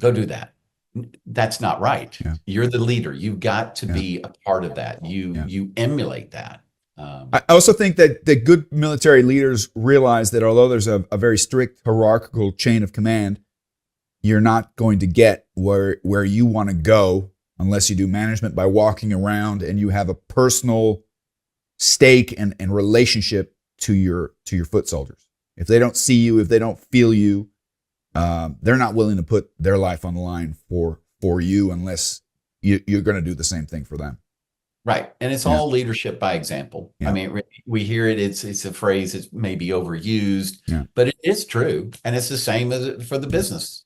go do that. That's not right. Yeah. You're the leader. You've got to Yeah. be a part of that. Yeah. You emulate that. I also think that good military leaders realize that although there's a very strict hierarchical chain of command, you're not going to get where you want to go unless you do management by walking around and you have a personal stake and relationship to your foot soldiers. If they don't see you, if they don't feel you, they're not willing to put their life on the line for you unless you're going to do the same thing for them. Right. And it's all leadership by example. Yeah. I mean, we hear it. It's a phrase that's maybe overused, Yeah. but it is true. And it's the same as for the business.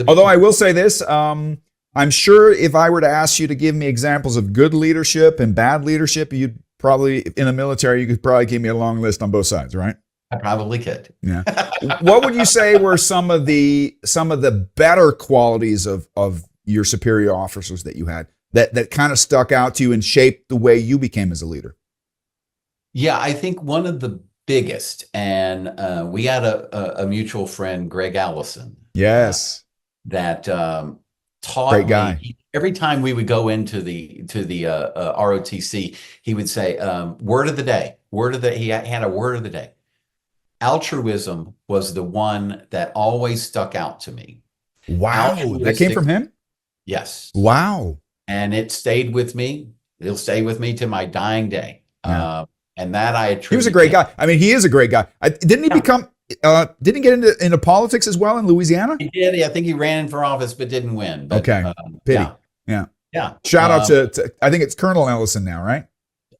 Although I will say this, I'm sure if I were to ask you to give me examples of good leadership and bad leadership, you'd probably, in the military, you could probably give me a long list on both sides, right? I probably could. Yeah. What would you say were some of the better qualities of your superior officers that you had that kind of stuck out to you and shaped the way you became as a leader? Yeah, I think one of the biggest, and we had a mutual friend, Greg Allison. Yes. That taught Great guy. me. Every time we would go into the ROTC, he would say, word of the day. He had a word of the day. Altruism was the one that always stuck out to me. Wow. That came from him? Yes. Wow. And it stayed with me. It'll stay with me to my dying day. Yeah. And that I attribute. He was a great guy. I mean, he is a great guy. Didn't he become, didn't he get into politics as well in Louisiana? He did. I think he ran for office, but didn't win. But, okay. Pity. Yeah. Yeah. Shout out to, I think it's Colonel Ellison now, right?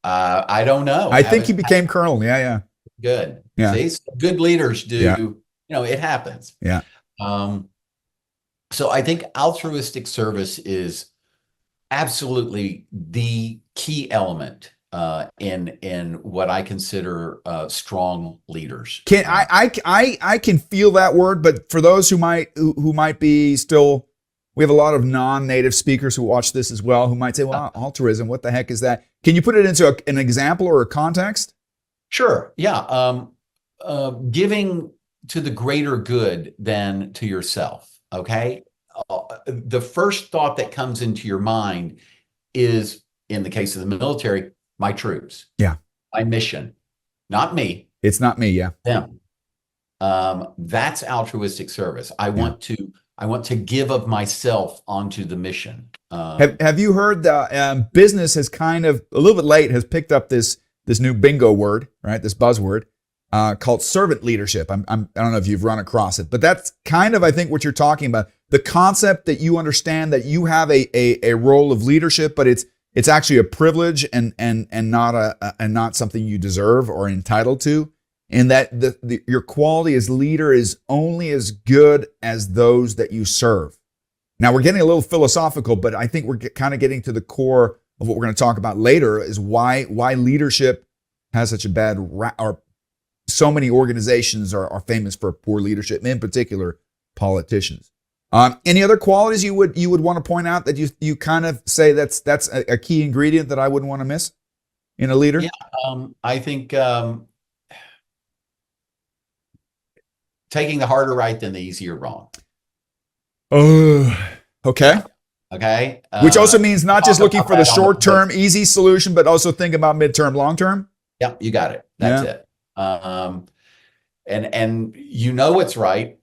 I don't know. I think he became Colonel. Yeah. Good. Yeah. See, good leaders do, Yeah. It happens. Yeah. So I think altruistic service is absolutely the key element in what I consider strong leaders. I can feel that word, but for those who might be still, we have a lot of non-native speakers who watch this as well, who might say, well, altruism, what the heck is that? Can you put it into an example or a context? Sure. Yeah. Giving to the greater good than to yourself. Okay. The first thought that comes into your mind is, in the case of the military, my troops. Yeah. My mission. Not me. It's not me. Yeah. Them. That's altruistic service. I want to give of myself onto the mission. Have you heard that business has kind of, a little bit late, has picked up this new bingo word, right? This buzzword called servant leadership. I don't know if you've run across it, but that's kind of, I think, what you're talking about. The concept that you understand that you have a role of leadership, but it's actually a privilege and not something you deserve or entitled to, and that your quality as leader is only as good as those that you serve. Now, we're getting a little philosophical, but I think we're kind of getting to the core of what we're going to talk about later, is why leadership has such a bad or so many organizations are famous for poor leadership, in particular politicians. Any other qualities you would want to point out that you kind of say that's a key ingredient that I wouldn't want to miss in a leader? Yeah, I think taking the harder right than the easier wrong. Oh, okay. Okay. Which also means not just looking for the short-term easy solution, but also think about midterm, long-term. Yeah, you got it. That's it. And you know it's right.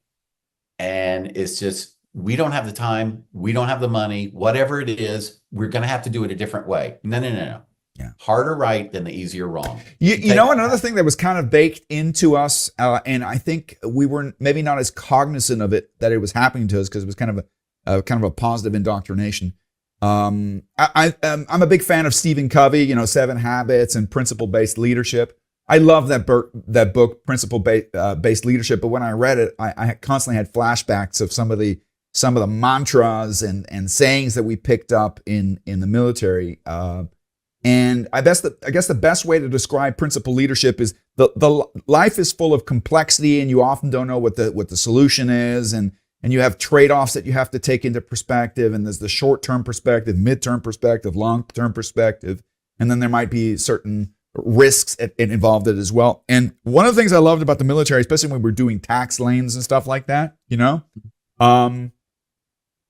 And it's just, we don't have the time. We don't have the money. Whatever it is, we're going to have to do it a different way. No. Yeah. Harder right than the easier wrong. You know, another thing that was kind of baked into us, and I think we were maybe not as cognizant of it, that it was happening to us, because it was kind of a positive indoctrination. I'm a big fan of Stephen Covey, 7 Habits and Principle-Based Leadership. I love that book, Principle-Based Leadership. But when I read it, I constantly had flashbacks of some of the mantras and sayings that we picked up in the military. And I guess the best way to describe principle leadership is the life is full of complexity, and you often don't know what the solution is, and you have trade-offs that you have to take into perspective. And there's the short-term perspective, mid-term perspective, long-term perspective, and then there might be certain risks involved in it as well. And one of the things I loved about the military, especially when we're doing tax lanes and stuff like that,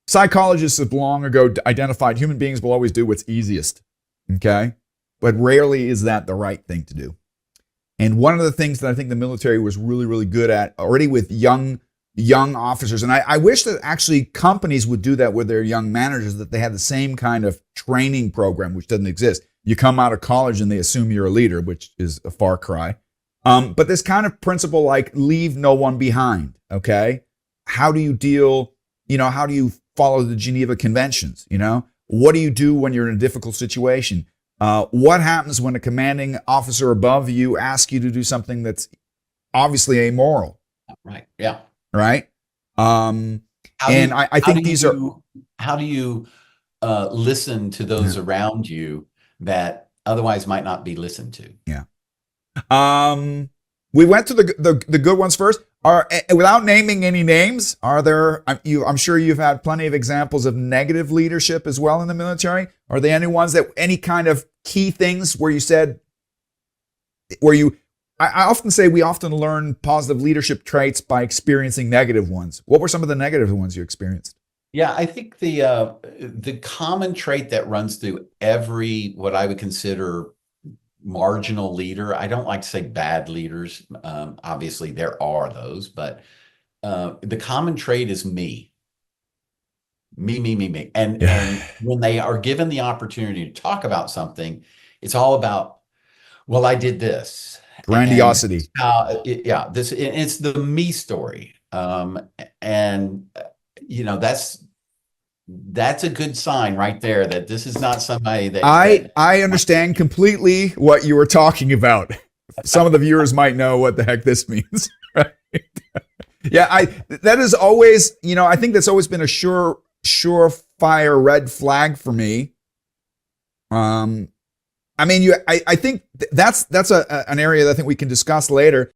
Psychologists have long ago identified human beings will always do what's easiest, okay? But rarely is that the right thing to do. And one of the things that I think the military was really, really good at already with young officers, and I wish that actually companies would do that with their young managers, that they had the same kind of training program, which doesn't exist. You come out of college and they assume you're a leader, which is a far cry. But this kind of principle, like leave no one behind, okay? How do you deal, how do you follow the Geneva Conventions, What do you do when you're in a difficult situation? What happens when a commanding officer above you asks you to do something that's obviously amoral? Right, yeah. Right? I think these are... How do you listen to those around you that otherwise might not be listened to? Yeah. We went to the good ones first. Without naming any names, I'm sure you've had plenty of examples of negative leadership as well in the military. Are there any kind of key things where you said, I often say we often learn positive leadership traits by experiencing negative ones. What were some of the negative ones you experienced? Yeah, I think the common trait that runs through every, what I would consider marginal leader, I don't like to say bad leaders. Obviously there are those, but the common trait is me. Me. And when they are given the opportunity to talk about something, it's all about, well, I did this. Grandiosity. It's the me story. That's a good sign right there that this is not somebody that I understand completely what you were talking about. Some of the viewers might know what the heck this means. Right? Yeah, that is always, I think that's always been a surefire red flag for me. I think that's an area that I think we can discuss later.